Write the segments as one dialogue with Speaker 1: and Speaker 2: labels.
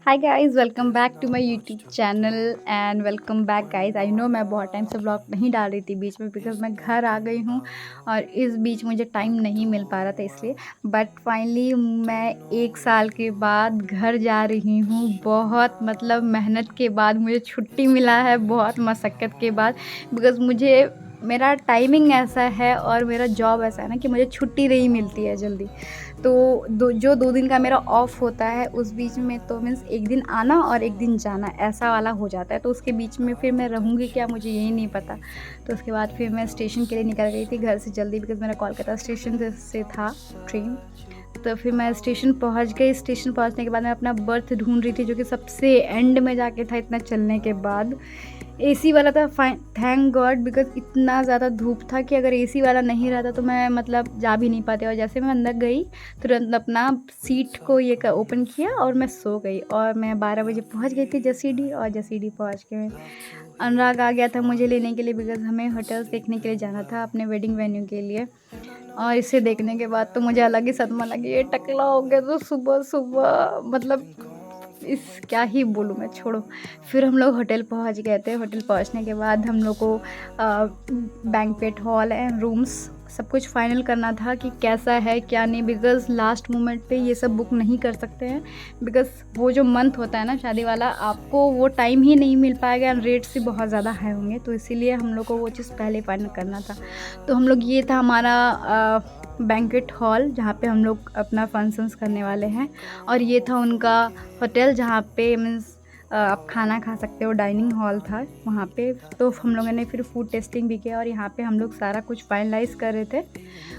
Speaker 1: Hi guys, welcome back to my YouTube channel and welcome back guys. I know मैं बहुत time से blog नहीं डाल रही थी बीच में, बिकॉज मैं घर आ गई हूँ और इस बीच मुझे टाइम नहीं मिल पा रहा था इसलिए। बट फाइनली मैं 1 साल के बाद घर जा रही हूँ। बहुत मतलब मेहनत के बाद मुझे छुट्टी मिला है, बहुत मशक्क़त के बाद। बिकॉज मुझे मेरा टाइमिंग ऐसा है और मेरा जॉब ऐसा है ना कि मुझे छुट्टी नहीं मिलती है जल्दी। तो 2 दिन का मेरा ऑफ होता है, उस बीच में तो मीन्स एक दिन आना और एक दिन जाना ऐसा वाला हो जाता है। तो उसके बीच में फिर मैं रहूँगी क्या, मुझे यही नहीं पता। तो उसके बाद फिर मैं स्टेशन के लिए निकल गई थी घर से जल्दी, बिकॉज़ मेरा कोलकाता स्टेशन से था ट्रेन। तो फिर मैं स्टेशन पहुंच गई। स्टेशन पहुंचने के बाद मैं अपना बर्थ ढूंढ रही थी, जो कि सबसे एंड में जाके था इतना चलने के बाद। एसी वाला था, फाइन, थैंक गॉड, बिकॉज इतना ज़्यादा धूप था कि अगर एसी वाला नहीं रहता तो मैं मतलब जा भी नहीं पाती। और जैसे मैं अंदर गई तुरंत अपना सीट को ये ओपन किया और मैं सो गई। और मैं 12 बजे पहुंच गई थी जसीडी, और जसीडी पहुंच के अनुराग आ गया था मुझे लेने के लिए, बिकॉज हमें होटल्स देखने के लिए जाना था अपने वेडिंग वेन्यू के लिए। और इसे देखने के बाद तो मुझे अलग ही सदमा लगी। ये टकला हो गया तो सुबह सुबह मतलब इस क्या ही बोलूँ मैं, छोड़ो। फिर हम लोग होटल पहुंच गए थे। होटल पहुंचने के बाद हम लोग को बैंक्वेट हॉल एंड रूम्स सब कुछ फाइनल करना था कि कैसा है क्या नहीं, बिकॉज़ लास्ट मोमेंट पे ये सब बुक नहीं कर सकते हैं। बिकॉज़ वो जो मंथ होता है ना शादी वाला, आपको वो टाइम ही नहीं मिल पाएगा एंड रेट्स भी बहुत ज़्यादा हाई होंगे। तो इसीलिए हम लोग को वो चीज़ पहले फाइनल करना था। तो हम लोग, ये था हमारा बैंक्वेट हॉल जहाँ पे हम लोग अपना फंक्शंस करने वाले हैं। और ये था उनका होटल जहाँ पे मीन्स आप खाना खा सकते हो, डाइनिंग हॉल था वहाँ पे। तो हम लोगों ने फिर फूड टेस्टिंग भी किया और यहाँ पे हम लोग सारा कुछ फाइनलाइज़ कर रहे थे।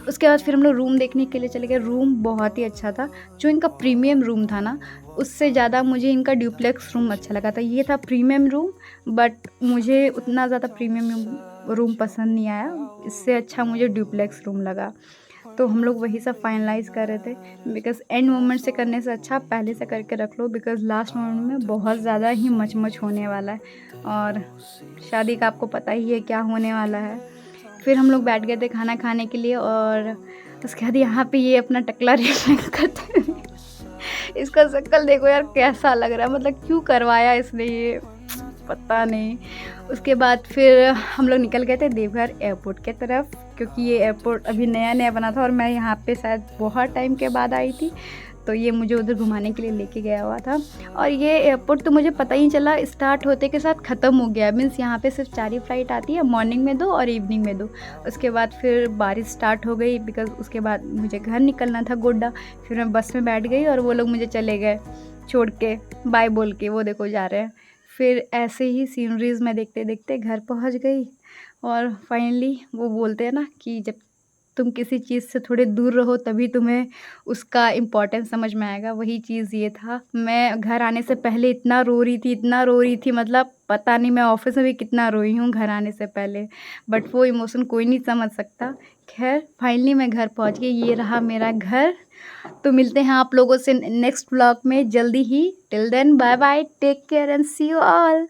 Speaker 1: उसके बाद फिर हम लोग रूम देखने के लिए चले गए। रूम बहुत ही अच्छा था। जो इनका प्रीमियम रूम था ना, उससे ज़्यादा मुझे इनका ड्यूप्लेक्स रूम अच्छा लगा था। ये था प्रीमियम रूम, बट मुझे उतना ज़्यादा प्रीमियम रूम पसंद नहीं आया। इससे अच्छा मुझे ड्यूप्लेक्स रूम लगा। तो हम लोग वही सब फाइनलाइज़ कर रहे थे, बिकॉज़ एंड मोमेंट से करने से अच्छा पहले से करके रख लो, बिकॉज़ लास्ट मोमेंट में बहुत ज़्यादा ही मच होने वाला है। और शादी का आपको पता ही है क्या होने वाला है। फिर हम लोग बैठ गए थे खाना खाने के लिए। और उसके बाद यहाँ पे ये अपना टकला रेखा करते हुए इसका शक्ल देखो यार कैसा लग रहा है, मतलब क्यों करवाया इसने ये, पता नहीं। उसके बाद फिर हम लोग निकल गए थे देवघर एयरपोर्ट के तरफ, क्योंकि ये एयरपोर्ट अभी नया नया बना था और मैं यहाँ पे शायद बहुत टाइम के बाद आई थी। तो ये मुझे उधर घुमाने के लिए लेके गया हुआ था। और ये एयरपोर्ट तो मुझे पता ही चला स्टार्ट होते के साथ ख़त्म हो गया। मीन्स यहाँ पे सिर्फ 4 ही फ़्लाइट आती है, मॉर्निंग में 2 और इवनिंग में 2। उसके बाद फिर बारिश स्टार्ट हो गई, बिकॉज़ उसके बाद मुझे घर निकलना था गोड्डा। फिर मैं बस में बैठ गई और वो लोग मुझे चले गए छोड़ के, बाय बोल के, वो देखो जा रहे हैं। फिर ऐसे ही सीनरीज़ मैं देखते देखते घर पहुंच गई। और फाइनली वो बोलते हैं ना कि जब तुम किसी चीज़ से थोड़े दूर रहो तभी तुम्हें उसका इम्पोर्टेंस समझ में आएगा, वही चीज़ ये था। मैं घर आने से पहले इतना रो रही थी, इतना रो रही थी, मतलब पता नहीं, मैं ऑफ़िस में भी कितना रोई हूँ घर आने से पहले। बट वो इमोशन कोई नहीं समझ सकता। ख़ैर फाइनली मैं घर पहुँच गई, ये रहा मेरा घर। तो मिलते हैं आप लोगों से नेक्स्ट व्लॉग में जल्दी ही। Till then bye bye, take care and see you all.